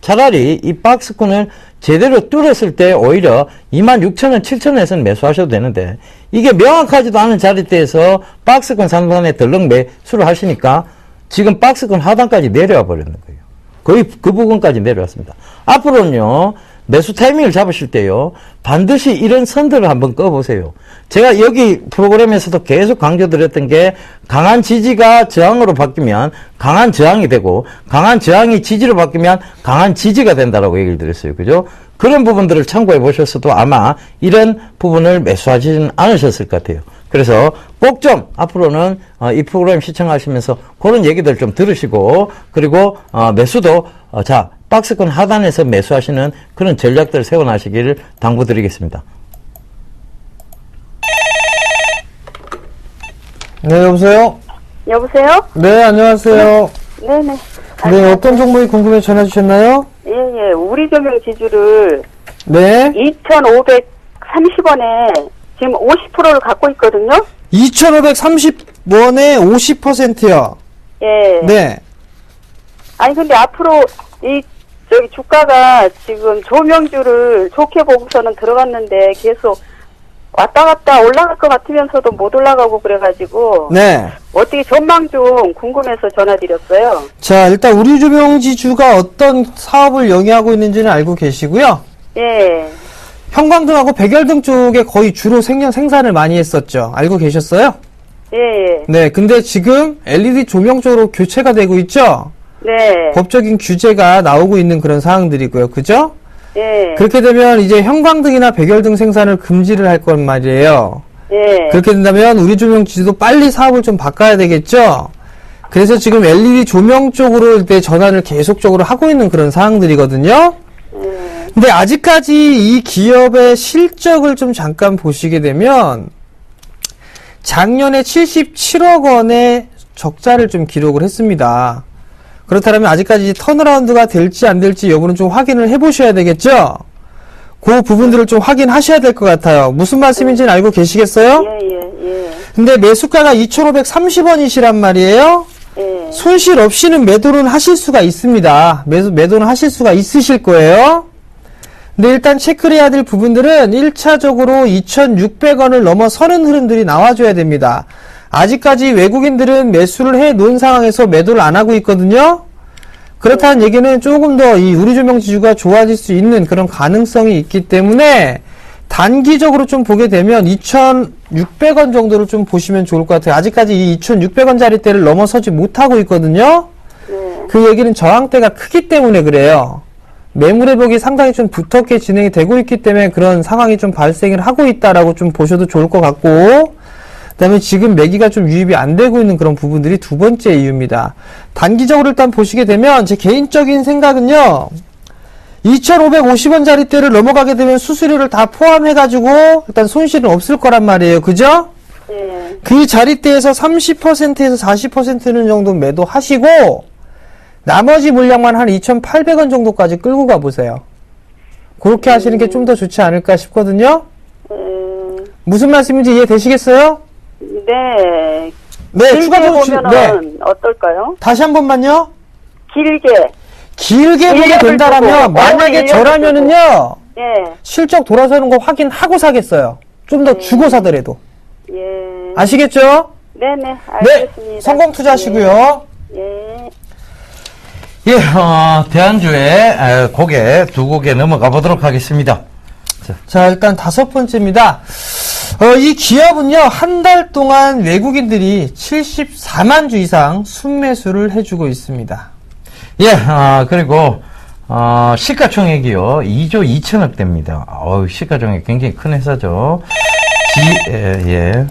차라리 이 박스권을 제대로 뚫었을 때 오히려 26,000원, 7,000원에서는 매수하셔도 되는데 이게 명확하지도 않은 자리대에서 박스권 상단에 덜렁 매수를 하시니까 지금 박스권 하단까지 내려와 버렸는 거예요. 거의 그 부분까지 내려왔습니다. 앞으로는요, 매수 타이밍을 잡으실 때요, 반드시 이런 선들을 한번 꺼보세요. 제가 여기 프로그램에서도 계속 강조드렸던 게, 강한 지지가 저항으로 바뀌면 강한 저항이 되고, 강한 저항이 지지로 바뀌면 강한 지지가 된다라고 얘기를 드렸어요. 그죠? 그런 부분들을 참고해 보셨어도 아마 이런 부분을 매수하지는 않으셨을 것 같아요. 그래서 꼭 좀 앞으로는 이 프로그램 시청하시면서 그런 얘기들 좀 들으시고, 그리고 매수도 자, 박스권 하단에서 매수하시는 그런 전략들을 세워나시기를 당부드리겠습니다. 네, 여보세요? 여보세요? 네, 안녕하세요. 네네. 네, 어떤 종목이 궁금해 전화 주셨나요? 예. 우리조명 지주를 네. 2,530원에 지금 50%를 갖고 있거든요? 2,530원에 50%요. 예. 네. 아니, 근데 앞으로 저기 주가가 지금 조명주를 좋게 보고서는 들어갔는데 계속 왔다 갔다 올라갈 것 같으면서도 못 올라가고 그래가지고. 네. 어떻게 전망 좀 궁금해서 전화드렸어요. 자, 일단 우리조명지주가 어떤 사업을 영위하고 있는지는 알고 계시고요. 예. 형광등하고 백열등 쪽에 거의 주로 생산을 많이 했었죠. 알고 계셨어요? 예. 네, 근데 지금 LED 조명 쪽으로 교체가 되고 있죠? 네. 법적인 규제가 나오고 있는 그런 사항들이고요. 그죠? 예. 그렇게 되면 이제 형광등이나 백열등 생산을 금지를 할 건 말이에요. 예. 그렇게 된다면 우리조명지주도 빨리 사업을 좀 바꿔야 되겠죠? 그래서 지금 LED 조명 쪽으로 이제 전환을 계속적으로 하고 있는 그런 사항들이거든요? 근데 아직까지 이 기업의 실적을 좀 잠깐 보시게 되면 작년에 77억 원의 적자를 좀 기록을 했습니다. 그렇다면 아직까지 턴어라운드가 될지 안 될지 여부는 좀 확인을 해보셔야 되겠죠? 그 부분들을 좀 확인하셔야 될 것 같아요. 무슨 말씀인지는 알고 계시겠어요? 예. 근데 매수가가 2,530원이시란 말이에요? 예. 손실 없이는 매도는 하실 수가 있습니다. 매도는 하실 수가 있으실 거예요. 근데 일단 체크를 해야 될 부분들은 1차적으로 2,600원을 넘어서는 흐름들이 나와줘야 됩니다. 아직까지 외국인들은 매수를 해 놓은 상황에서 매도를 안 하고 있거든요. 그렇다는 얘기는 조금 더 이 우리조명지주가 좋아질 수 있는 그런 가능성이 있기 때문에 단기적으로 좀 보게 되면 2,600원 정도를 좀 보시면 좋을 것 같아요. 아직까지 이 2,600원짜리대를 넘어서지 못하고 있거든요. 그 얘기는 저항대가 크기 때문에 그래요. 매물 회복이 상당히 좀 두텁게 진행이 되고 있기 때문에 그런 상황이 좀 발생을 하고 있다라고 좀 보셔도 좋을 것 같고, 그다음에 지금 매기가 좀 유입이 안 되고 있는 그런 부분들이 두 번째 이유입니다. 단기적으로 일단 보시게 되면 제 개인적인 생각은요, 2,550원짜리대를 넘어가게 되면 수수료를 다 포함해가지고 일단 손실은 없을 거란 말이에요. 그죠? 예. 그 자리대에서 30%에서 40%는 정도 매도하시고 나머지 물량만 한 2,800원 정도까지 끌고 가보세요. 그렇게 하시는 게 좀 더 좋지 않을까 싶거든요. 무슨 말씀인지 이해되시겠어요? 네. 네, 길게 추가적으로 보면은 네. 어떨까요? 다시 한 번만요. 길게. 길게 보게 일년을 된다라면 두고, 만약에 일년을 저라면은요, 예. 실적 돌아서는 거 확인하고 사겠어요. 좀 더 주고 사더라도. 예. 아시겠죠? 네네. 알겠습니다. 네, 성공 투자하시고요. 예. 예, 대안주의 고개 두 곡에 넘어가 보도록 하겠습니다. 자, 일단 다섯 번째입니다. 이 기업은요, 한 달 동안 외국인들이 74만 주 이상 순매수를 해주고 있습니다. 예, 그리고, 시가총액이요, 2조 2천억 대입니다. 시가총액 굉장히 큰 회사죠. 예.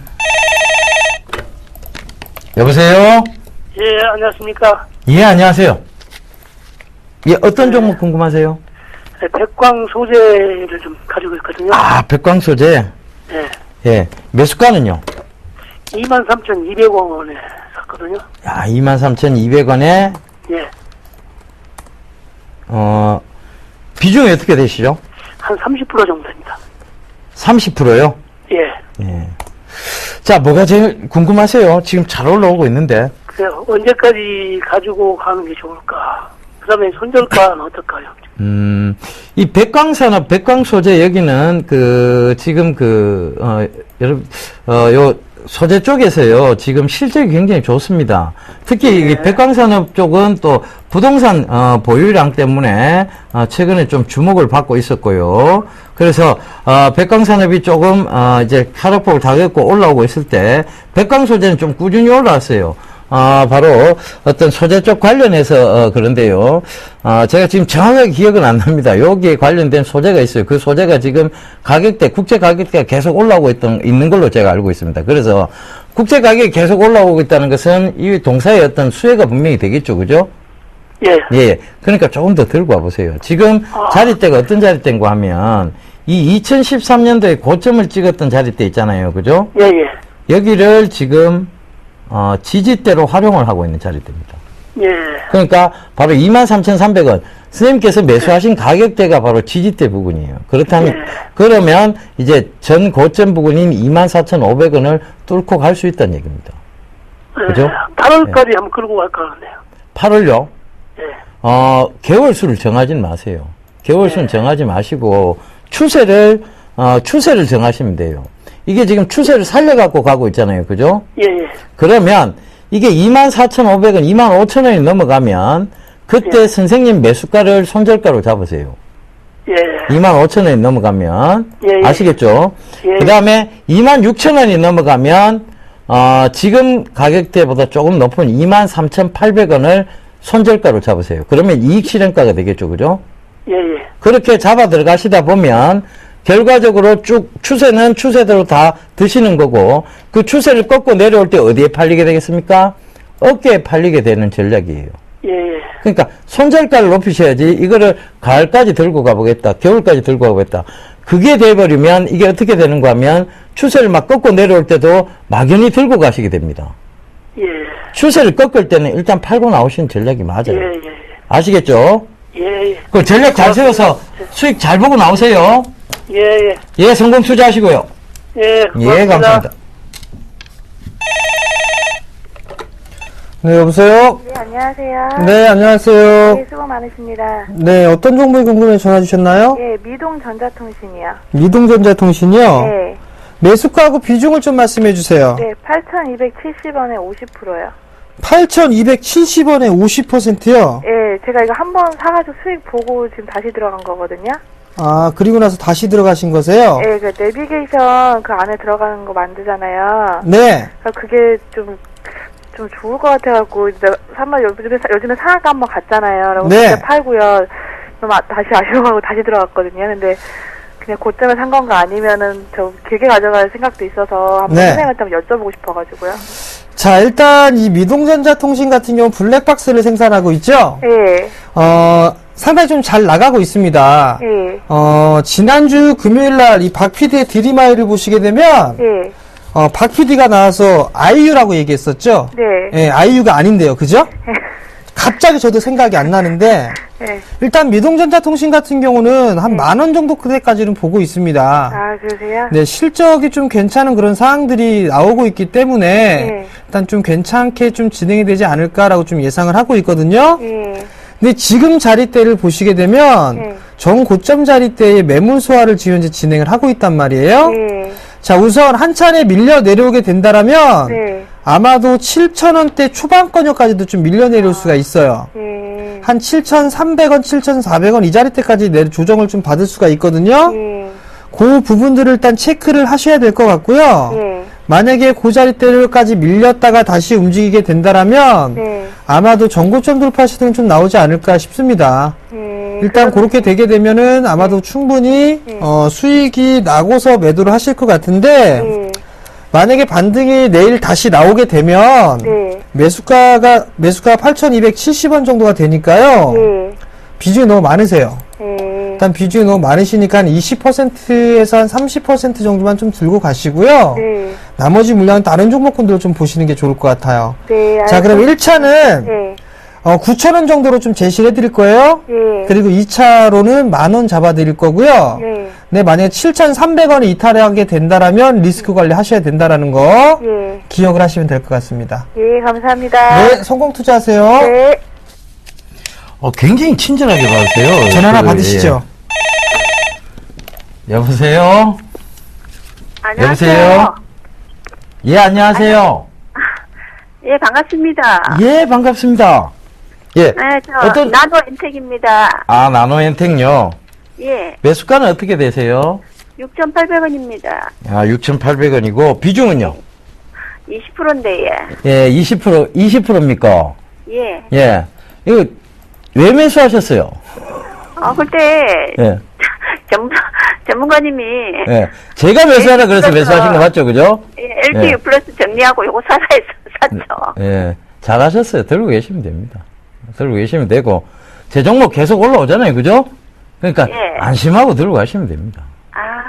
여보세요? 예, 안녕하십니까. 예, 안녕하세요. 예, 어떤 종목 궁금하세요? 네, 백광 소재를 좀 가지고 있거든요. 백광 소재. 예. 예, 매수가는요? 23,200원에 샀거든요. 23,200원에, 예. 비중이 어떻게 되시죠? 한 30% 정도 됩니다. 30%요? 예. 예. 자, 뭐가 제일 궁금하세요? 지금 잘 올라오고 있는데. 그래서 언제까지 가지고 가는 게 좋을까? 그 다음에 손절가는 어떨까요? 이 백광산업, 백광소재 여기는 지금 여러분, 요 소재 쪽에서요, 지금 실적이 굉장히 좋습니다. 특히 이 백광산업 쪽은 또 부동산, 보유량 때문에, 최근에 좀 주목을 받고 있었고요. 그래서, 백광산업이 조금, 이제 하락폭을 다 겪고 올라오고 있을 때, 백광소재는 좀 꾸준히 올라왔어요. 바로 어떤 소재 쪽 관련해서 그런데요. 제가 지금 정확하게 기억은 안 납니다. 여기에 관련된 소재가 있어요. 그 소재가 지금 국제 가격대가 계속 올라오고 있는 걸로 제가 알고 있습니다. 그래서 국제 가격이 계속 올라오고 있다는 것은 이 동사의 어떤 수혜가 분명히 되겠죠. 그죠? 예. 예. 그러니까 조금 더 들고 와 보세요. 지금 자릿대가 어떤 자릿대인가 하면 이 2013년도에 고점을 찍었던 자릿대 있잖아요. 그죠? 예, 예. 여기를 지금 지지대로 활용을 하고 있는 자리대입니다. 예. 그러니까 바로 23,300원. 선생님께서 매수하신 가격대가 바로 지지대 부분이에요. 그렇다면, 그러면 이제 전 고점 부분인 24,500원을 뚫고 갈 수 있다는 얘기입니다. 그죠? 8월까지 한번 끌고 갈 것 같네요. 8월요? 예. 개월수를 정하진 마세요. 개월수는 정하지 마시고, 추세를 정하시면 돼요. 이게 지금 추세를 살려갖고 가고 있잖아요. 그죠? 예, 예. 그러면 이게 24,500원, 25,000원이 넘어가면 그때 선생님 매수가를 손절가로 잡으세요. 예. 25,000원이 넘어가면 예, 예. 아시겠죠? 예. 그 다음에 26,000원이 넘어가면 지금 가격대보다 조금 높은 23,800원을 손절가로 잡으세요. 그러면 이익 실현가가 되겠죠. 그죠? 예, 예. 그렇게 잡아 들어가시다 보면 결과적으로 쭉 추세는 추세대로 다 드시는 거고 그 추세를 꺾고 내려올 때 어디에 팔리게 되겠습니까? 어깨에 팔리게 되는 전략이에요. 예, 예. 그러니까 손절가를 높이셔야지 이거를 가을까지 들고 가보겠다. 겨울까지 들고 가보겠다. 그게 돼버리면 이게 어떻게 되는가 하면 추세를 막 꺾고 내려올 때도 막연히 들고 가시게 됩니다. 예. 추세를 꺾을 때는 일단 팔고 나오시는 전략이 맞아요. 예, 예. 아시겠죠? 예, 예. 그 전략 잘 세워서 수익 잘 보고 나오세요. 예, 예. 예, 성공 투자하시고요. 예, 예, 감사합니다. 네, 여보세요? 네, 안녕하세요. 네, 안녕하세요. 네, 수고 많으십니다. 네, 어떤 정보에 궁금해 전화 주셨나요? 예, 미동전자통신이요. 미동전자통신이요? 네. 매수가하고 비중을 좀 말씀해 주세요. 네, 8,270원에 50%요. 8,270원에 50%요? 예, 제가 이거 한 번 사가지고 수익 보고 지금 다시 들어간 거거든요. 아, 그리고 나서 다시 들어가신 거세요? 예, 그 내비게이션 그 안에 들어가는 거 만들잖아요. 네. 그러니까 그게 좀 좋을 것 같아갖고, 이제 요즘에 상한가 한번 갔잖아요. 그리고 네. 그때 팔고요. 좀 다시 아쉬워하고 다시 들어갔거든요. 근데 그냥 고점에 산 건가 아니면은 저 길게 가져갈 생각도 있어서 한번 네. 선생님한테 한번 여쭤보고 싶어가지고요. 자, 일단 이 미동전자통신 같은 경우 블랙박스를 생산하고 있죠? 예, 상당히 좀 잘 나가고 있습니다. 예, 지난주 금요일 날 이 박 PD의 드림아이를 보시게 되면, 예, 박 PD가 나와서 아이유라고 얘기했었죠? 네, 예, 아이유가 아닌데요. 그죠? 갑자기 저도 생각이 안 나는데, 예. 일단 미동전자통신 같은 경우는 한 10,000원 정도 그대까지는 보고 있습니다. 아, 그러세요? 네, 실적이 좀 괜찮은 그런 사항들이 나오고 있기 때문에, 네. 일단 좀 괜찮게 좀 진행이 되지 않을까라고 좀 예상을 하고 있거든요. 예, 근데 지금 자리대를 보시게 되면, 네. 정고점 자리대에 매물 소화를 지금 현재 진행을 하고 있단 말이에요. 예, 자, 우선 한 차례 밀려 내려오게 된다라면, 네, 아마도 7,000원대 초반권역까지도 좀 밀려 내려올 수가 있어요. 예, 한 7,300원, 7,400원 이 자리대까지 조정을 좀 받을 수가 있거든요. 예, 그 부분들을 일단 체크를 하셔야 될 것 같고요. 예, 만약에 그 자리대까지 밀렸다가 다시 움직이게 된다라면, 네, 아마도 전고점 돌파 시도는 좀 나오지 않을까 싶습니다. 예. 일단 그렇게 되게 되면은 아마도 충분히 네. 수익이 나고서 매도를 하실 것 같은데, 예, 만약에 반등이 내일 다시 나오게 되면 네, 매수가가 8,270원 정도가 되니까요. 예, 비중이 너무 많으세요. 예, 일단 비중이 너무 많으시니까 한 20%에서 한 30% 정도만 좀 들고 가시고요. 네, 나머지 물량은 다른 종목군들을 좀 보시는 게 좋을 것 같아요. 네. 자, 그럼 1차는 예, 9,000원 정도로 좀 제시를 해드릴 거예요. 예, 그리고 2차로는 10,000원 잡아드릴 거고요. 예, 네, 만약에 7,300원을 이탈하게 된다라면 리스크 관리 하셔야 된다라는 거 예, 기억을 하시면 될 것 같습니다. 예, 감사합니다. 네, 성공 투자하세요. 네. 굉장히 친절하게 받으세요. 전화 그, 받으시죠? 예. 여보세요? 안녕하세요. 여보세요? 예, 안녕하세요. 예, 반갑습니다. 예, 반갑습니다. 예. 네, 저 나노 엔텍입니다. 아, 나노엔텍요. 예, 매수가는 어떻게 되세요? 6,800원입니다. 아, 6,800원이고, 비중은요? 20%인데, 예, 20%입니까? 예. 예. 이거, 왜 매수하셨어요? 그때, 예. 전문가님이, 예. 제가 매수하라 그래서 매수하신 거 맞죠? 그죠? LTU 예. 플러스 정리하고 요거 사라 해서 샀죠. 예. 잘하셨어요. 들고 계시면 됩니다. 들고 계시면 되고, 제 종목 계속 올라오잖아요. 그죠? 그러니까, 예. 안심하고 들고 가시면 됩니다.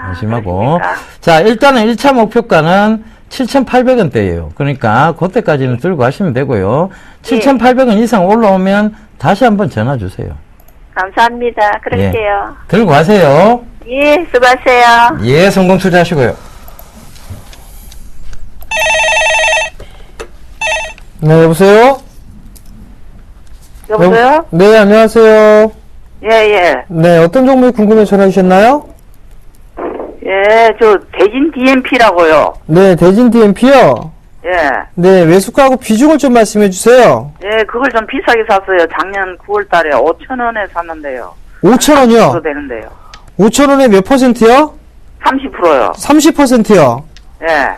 안심하고. 그렇습니까? 자, 일단은 1차 목표가는 7,800원대예요. 그러니까 그때까지는 들고 가시면 되고요. 7,800원 이상 올라오면 다시 한번 전화 주세요. 감사합니다. 그럴게요. 들고 가세요. 예, 수고하세요. 예, 성공 투자하시고요. 네, 여보세요? 여보세요? 네, 안녕하세요. 예, 예. 네, 어떤 종목이 궁금해 전화 주셨나요? 예, 저 대진 DMP라고요. 네, 대진 DMP요. 예. 네, 매수가하고 비중을 좀 말씀해 주세요. 예, 그걸 좀 비싸게 샀어요. 작년 9월 달에 5,000원에 샀는데요. 5,000원이요. 되는데요. 5,000원에 몇 퍼센트요? 30%요. 30%요. 예.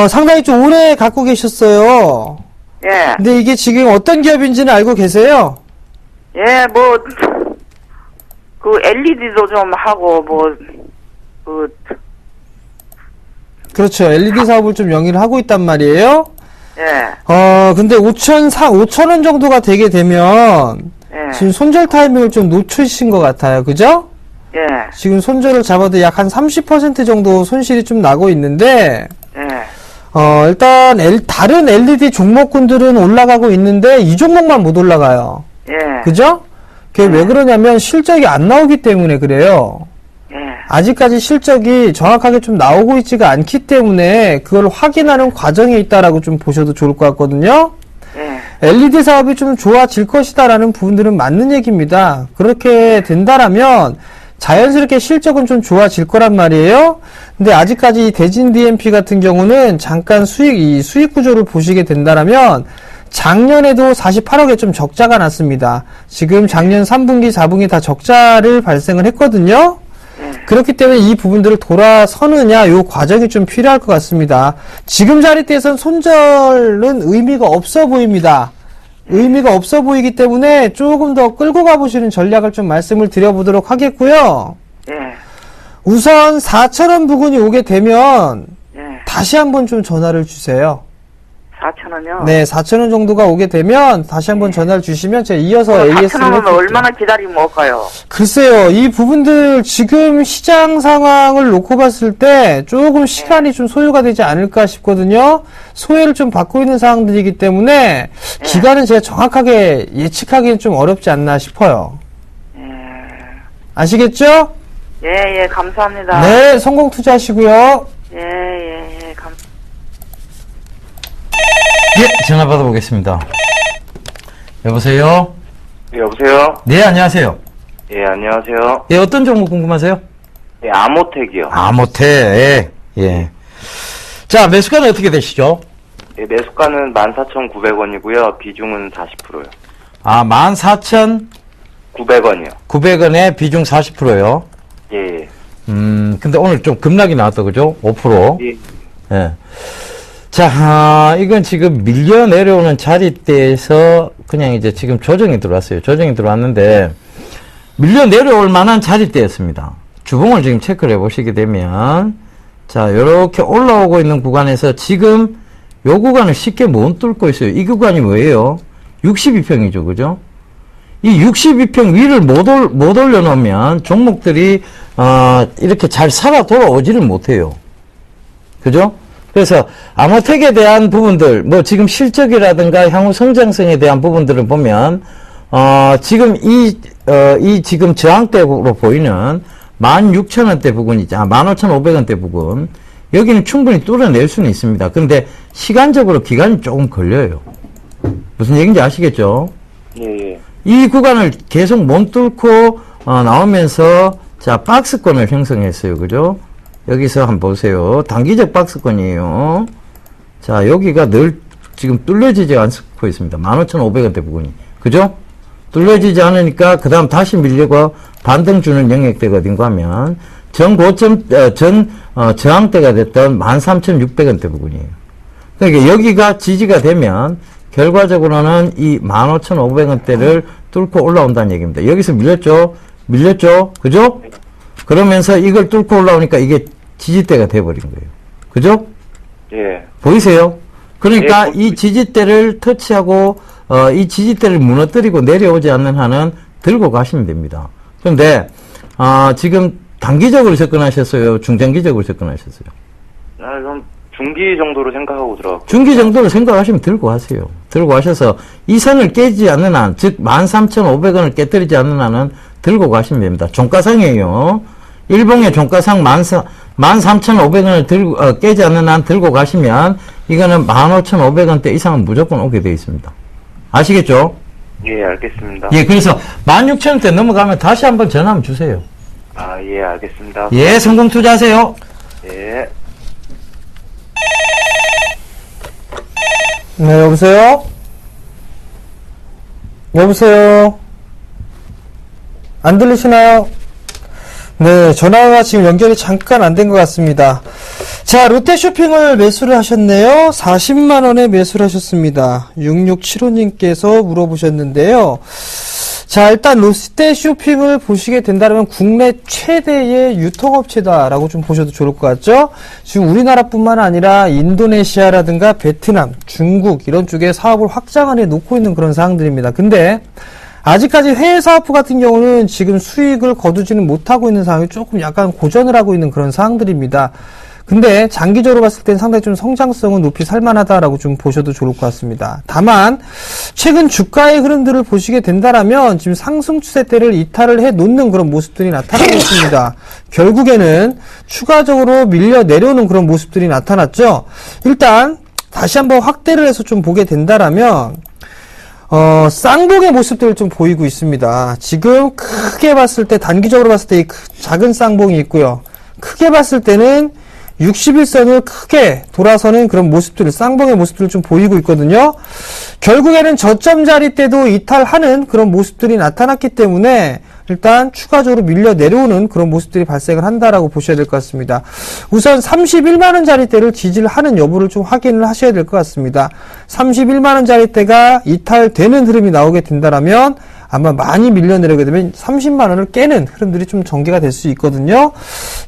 상당히 좀 오래 갖고 계셨어요. 예. 근데 이게 지금 어떤 기업인지는 알고 계세요? 예, 뭐, 그 LED도 좀 하고, 그렇죠. LED 사업을 좀 영위를 하고 있단 말이에요. 예. 근데 5,000원 정도가 되게 되면 예. 지금 손절 타이밍을 좀 놓치신 것 같아요. 그죠? 예. 지금 손절을 잡아도 약 한 30% 정도 손실이 좀 나고 있는데, 예. 일단 다른 LED 종목군들은 올라가고 있는데 이 종목만 못 올라가요. 예. 그죠? 그게 왜 그러냐면 실적이 안 나오기 때문에 그래요. 예. 아직까지 실적이 정확하게 좀 나오고 있지가 않기 때문에 그걸 확인하는 과정에 있다라고 좀 보셔도 좋을 것 같거든요. 예. LED 사업이 좀 좋아질 것이다라는 부분들은 맞는 얘기입니다. 그렇게 된다라면 자연스럽게 실적은 좀 좋아질 거란 말이에요. 근데 아직까지 이 대진 DMP 같은 경우는 잠깐 수익 구조를 보시게 된다라면 작년에도 48억에 좀 적자가 났습니다. 지금 작년 3분기, 4분기 다 적자를 발생을 했거든요. 그렇기 때문에 이 부분들을 돌아서느냐, 요 과정이 좀 필요할 것 같습니다. 지금 자리대에선 손절은 의미가 없어 보입니다. 의미가 없어 보이기 때문에 조금 더 끌고 가보시는 전략을 좀 말씀을 드려보도록 하겠고요. 예. 우선 4,000원 부근이 오게 되면 예. 다시 한번 좀 전화를 주세요. 4,000원이요? 네, 4,000원 정도가 오게 되면 다시 한번 전화를 주시면 제가 이어서 AS를 4,000원은 얼마나 기다리면 올까요? 글쎄요, 이 부분들 지금 시장 상황을 놓고 봤을 때 조금 시간이 좀 소요가 되지 않을까 싶거든요. 소외를 좀 받고 있는 상황들이기 때문에 기간은 제가 정확하게 예측하기는 좀 어렵지 않나 싶어요. 아시겠죠? 예, 예, 감사합니다. 네, 성공 투자하시고요. 예, 예, 예, 예, 전화 받아보겠습니다. 여보세요? 예, 여보세요? 네, 안녕하세요. 예, 안녕하세요. 예, 어떤 종목 궁금하세요? 예, 아모텍이요. 아모테, 예, 예. 자, 매수가는 어떻게 되시죠? 예, 매수가는 14,900원이고요. 비중은 40%요. 아, 14,900원에 900원이요. 비중 40%요. 예, 예. 근데 오늘 좀 급락이 나왔다, 그죠? 5%. 예. 예. 자, 이건 지금 밀려 내려오는 자리대에서 그냥 이제 지금 조정이 들어왔어요. 조정이 들어왔는데, 밀려 내려올 만한 자리대였습니다. 주봉을 지금 체크를 해보시게 되면, 자, 요렇게 올라오고 있는 구간에서 지금 요 구간을 쉽게 못 뚫고 있어요. 이 구간이 뭐예요? 62평이죠, 그죠? 이 62평 위를 못 올려놓으면 종목들이, 이렇게 잘 살아 돌아오지를 못해요. 그죠? 그래서 아모텍에 대한 부분들, 뭐 지금 실적이라든가 향후 성장성에 대한 부분들을 보면, 지금 이 지금 저항대로 보이는 16,000원대 부근이죠. 15,500원대 부근. 여기는 충분히 뚫어낼 수는 있습니다. 그런데 시간적으로 기간이 조금 걸려요. 무슨 얘기인지 아시겠죠? 예, 예. 이 구간을 계속 못 뚫고 나오면서 자 박스권을 형성했어요. 그죠? 여기서 한번 보세요. 단기적 박스권이에요. 자 여기가 늘 지금 뚫려지지 않고 있습니다. 15,500원대 부근이. 그죠? 뚫려지지 않으니까 그 다음 다시 밀려고 반등 주는 영역대가 어딘가 하면 전고점 저항대가 됐던 13,600원대 부근이에요. 그러니까 여기가 지지가 되면 결과적으로는 이 15,500원대를 뚫고 올라온다는 얘기입니다. 여기서 밀렸죠? 그죠? 그러면서 이걸 뚫고 올라오니까 이게 지지대가 돼버린 거예요. 그죠? 예. 보이세요? 그러니까 예, 이 지지대를 터치하고 이 지지대를 무너뜨리고 내려오지 않는 한은 들고 가시면 됩니다. 그런데 지금 단기적으로 접근하셨어요? 중장기적으로 접근하셨어요? 그럼 중기 정도로 생각하고 들어갔고. 중기 정도로 생각하시면 들고 가세요. 들고 가셔서 이 선을 깨지 않는 한, 즉 13,500원을 깨뜨리지 않는 한은 들고 가시면 됩니다. 종가상이에요. 일봉의 종가상 13,500원을 깨지 않는 한 들고 가시면 이거는 15,500원대 이상은 무조건 오게 되어 있습니다. 아시겠죠? 예, 알겠습니다. 예, 그래서 16,000원대 넘어가면 다시 한번 전화 한번 주세요. 예, 알겠습니다. 예, 성공 투자하세요. 예. 네, 여보세요? 여보세요? 안 들리시나요? 네, 전화가 지금 연결이 잠깐 안 된 것 같습니다. 자, 롯데쇼핑을 매수를 하셨네요. 40만원에 매수를 하셨습니다. 6675님께서 물어보셨는데요. 자, 일단 롯데쇼핑을 보시게 된다면 국내 최대의 유통업체다라고 좀 보셔도 좋을 것 같죠? 지금 우리나라뿐만 아니라 인도네시아라든가 베트남, 중국 이런 쪽에 사업을 확장을 해 놓고 있는 그런 상황들입니다. 근데 아직까지 해외 사업부 같은 경우는 지금 수익을 거두지는 못하고 있는 상황이 조금 약간 고전을 하고 있는 그런 상황들입니다. 근데 장기적으로 봤을 땐 상당히 좀 성장성은 높이 살만하다라고 좀 보셔도 좋을 것 같습니다. 다만 최근 주가의 흐름들을 보시게 된다라면 지금 상승 추세대를 이탈을 해 놓는 그런 모습들이 나타나고 있습니다. 결국에는 추가적으로 밀려 내려오는 그런 모습들이 나타났죠. 일단 다시 한번 확대를 해서 좀 보게 된다라면 쌍봉의 모습들을 좀 보이고 있습니다. 지금 크게 봤을 때, 단기적으로 봤을 때 이 작은 쌍봉이 있고요. 크게 봤을 때는 61선을 크게 돌아서는 그런 모습들을, 쌍봉의 모습들을 좀 보이고 있거든요. 결국에는 저점 자리 때도 이탈하는 그런 모습들이 나타났기 때문에 일단 추가적으로 밀려 내려오는 그런 모습들이 발생을 한다라고 보셔야 될 것 같습니다. 우선 31만원짜리대를 지지를 하는 여부를 좀 확인을 하셔야 될 것 같습니다. 31만원짜리대가 이탈되는 흐름이 나오게 된다라면 아마 많이 밀려 내려오게 되면 30만원을 깨는 흐름들이 좀 전개가 될 수 있거든요.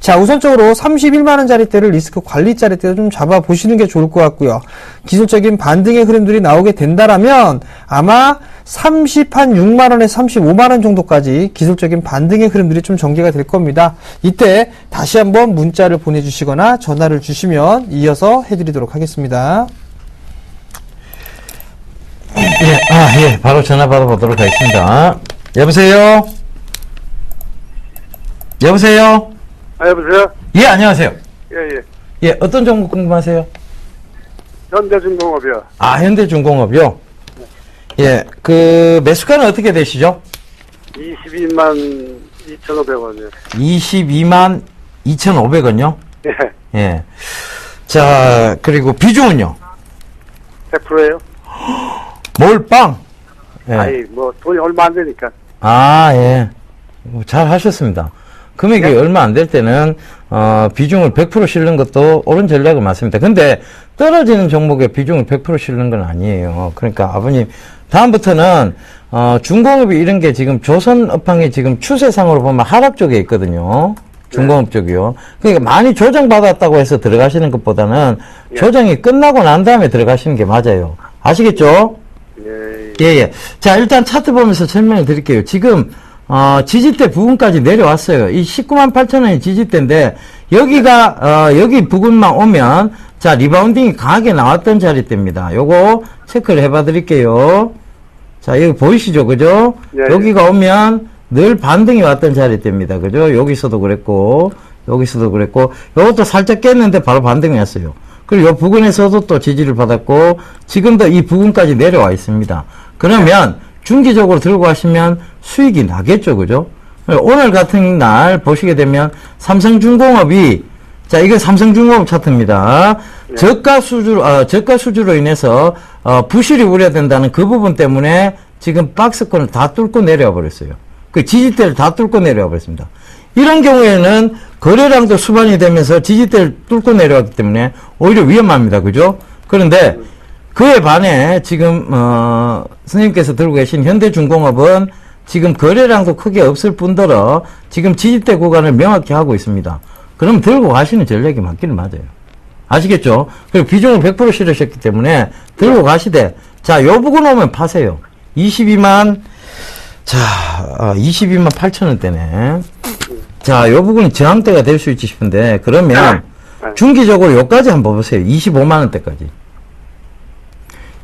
자, 우선적으로 31만원짜리대를 리스크 관리짜리대로 좀 잡아보시는 게 좋을 것 같고요. 기술적인 반등의 흐름들이 나오게 된다라면 아마 36만원에서 35만원 정도까지 기술적인 반등의 흐름들이 좀 전개가 될 겁니다. 이때 다시 한번 문자를 보내주시거나 전화를 주시면 이어서 해드리도록 하겠습니다. 예, 바로 전화 받아보도록 하겠습니다. 여보세요? 여보세요? 여보세요? 예, 안녕하세요. 예. 예, 어떤 종목 궁금하세요? 현대중공업이요. 현대중공업이요? 예, 그, 매수가는 어떻게 되시죠? 22만 2,500원이요. 22만 2,500원요? 예. 예. 자, 그리고 비중은요? 100%예요? 몰빵? 예. 돈이 얼마 안 되니까. 예. 잘 하셨습니다. 금액이 얼마 안 될 때는, 비중을 100% 실는 것도 옳은 전략은 맞습니다. 근데 떨어지는 종목에 비중을 100% 실는 건 아니에요. 그러니까 아버님, 다음부터는, 중공업이 이런 게 지금 조선업황이 지금 추세상으로 보면 하락 쪽에 있거든요. 중공업 쪽이요. 그러니까 많이 조정받았다고 해서 들어가시는 것보다는 조정이 끝나고 난 다음에 들어가시는 게 맞아요. 아시겠죠? 예. 자, 일단 차트 보면서 설명을 드릴게요. 지금, 지지대 부근까지 내려왔어요. 이 19만 8천원이 지지대인데, 여기가, 여기 부근만 오면, 자, 리바운딩이 강하게 나왔던 자리대입니다. 요거 체크를 해봐 드릴게요. 자, 여기 보이시죠? 그죠? 여기가 오면 늘 반등이 왔던 자리대입니다. 그죠? 여기서도 그랬고, 요것도 살짝 깼는데 바로 반등이 왔어요. 그리고 요 부근에서도 또 지지를 받았고, 지금도 이 부근까지 내려와 있습니다. 그러면, 중기적으로 들고 가시면 수익이 나겠죠, 그죠? 오늘 같은 날 보시게 되면 삼성중공업이, 자, 이게 삼성중공업 차트입니다. 저가 수주로 인해서, 부실이 우려된다는 그 부분 때문에 지금 박스권을 다 뚫고 내려와 버렸어요. 그 지지대를 다 뚫고 내려와 버렸습니다. 이런 경우에는 거래량도 수반이 되면서 지지대를 뚫고 내려왔기 때문에 오히려 위험합니다. 그죠? 그런데 그에 반해 지금, 선생님께서 들고 계신 현대중공업은 지금 거래량도 크게 없을 뿐더러 지금 지지대 구간을 명확히 하고 있습니다. 그럼 들고 가시는 전략이 맞기는 맞아요. 아시겠죠? 그리고 비중을 100% 실으셨기 때문에 들고 가시되, 자, 요 부근 오면 파세요. 22만 8천원대네. 자, 요 부분이 저항대가 될 수 있지 싶은데, 그러면 중기적으로 요까지 한번 보세요. 25만원대까지.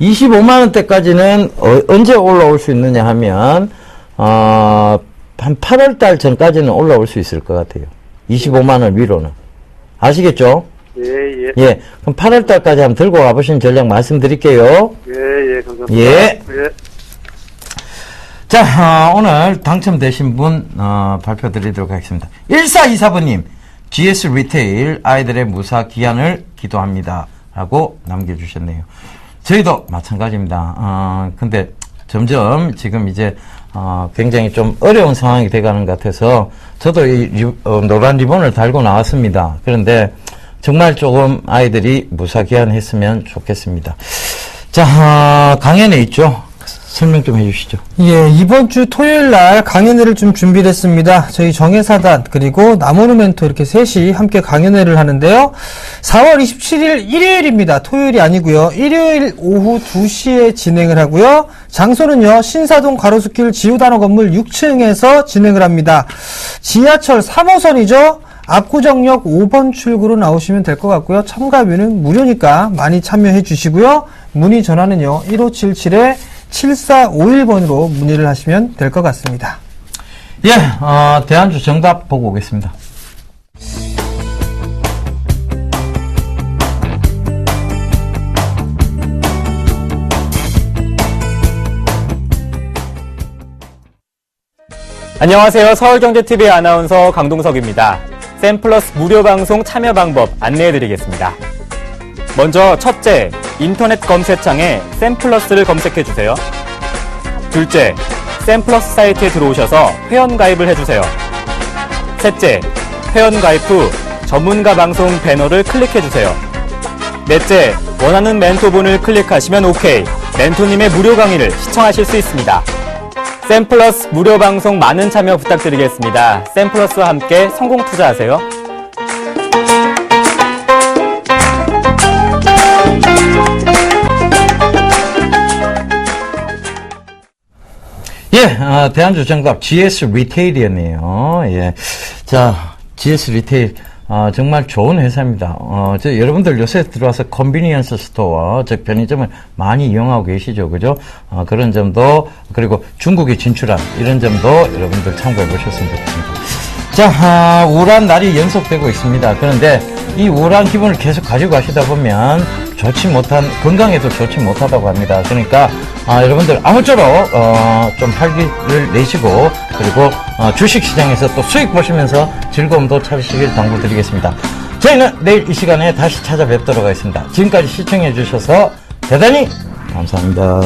25만원대까지는 언제 올라올 수 있느냐 하면, 한 8월달 전까지는 올라올 수 있을 것 같아요. 25만원 위로는. 아시겠죠? 예. 예. 그럼 8월달까지 한번 들고 가보신 전략 말씀드릴게요. 예, 감사합니다. 예. 자, 오늘 당첨되신 분, 발표 드리도록 하겠습니다. 1424번님, GS 리테일 아이들의 무사 기한을 기도합니다. 라고 남겨주셨네요. 저희도 마찬가지입니다. 근데 점점 지금 이제, 굉장히 좀 어려운 상황이 돼가는 것 같아서 저도 이 노란 리본을 달고 나왔습니다. 그런데 정말 조금 아이들이 무사기한 했으면 좋겠습니다. 자, 강연에 있죠? 설명 좀 해주시죠. 예, 이번 주 토요일 날 강연회를 좀 준비를 했습니다. 저희 정예사단 그리고 나무누멘토 이렇게 셋이 함께 강연회를 하는데요. 4월 27일 일요일입니다. 토요일이 아니고요. 일요일 오후 2시에 진행을 하고요. 장소는요. 신사동 가로수길 지우단호 건물 6층에서 진행을 합니다. 지하철 3호선이죠. 압구정역 5번 출구로 나오시면 될 것 같고요. 참가비는 무료니까 많이 참여해 주시고요. 문의 전화는요. 1577-7451번으로 문의를 하시면 될 것 같습니다. 예, 대안주 정답 보고 오겠습니다. 안녕하세요. 서울경제TV 아나운서 강동석입니다. 샘플러스 무료 방송 참여 방법 안내해드리겠습니다. 먼저 첫째, 인터넷 검색창에 샘플러스를 검색해주세요. 둘째, 샘플러스 사이트에 들어오셔서 회원가입을 해주세요. 셋째, 회원가입 후 전문가 방송 배너를 클릭해주세요. 넷째, 원하는 멘토분을 클릭하시면 OK, 멘토님의 무료 강의를 시청하실 수 있습니다. 샘플러스 무료 방송 많은 참여 부탁드리겠습니다. 샘플러스와 함께 성공 투자하세요. 예, 대안주 정답 GS 리테일이었네요. 예. 자, GS 리테일. 정말 좋은 회사입니다. 여러분들 요새 들어와서 컨비니언스 스토어, 즉 편의점을 많이 이용하고 계시죠, 그죠? 그런 점도, 그리고 중국에 진출한 이런 점도 여러분들 참고해 보셨으면 좋겠습니다. 자, 우울한 날이 연속되고 있습니다. 그런데 이 우울한 기분을 계속 가지고 가시다 보면 건강에도 좋지 못하다고 합니다. 그러니까, 여러분들 아무쪼록, 좀 활기를 내시고, 그리고, 주식시장에서 또 수익 보시면서 즐거움도 찾으시길 당부드리겠습니다. 저희는 내일 이 시간에 다시 찾아뵙도록 하겠습니다. 지금까지 시청해 주셔서 대단히 감사합니다.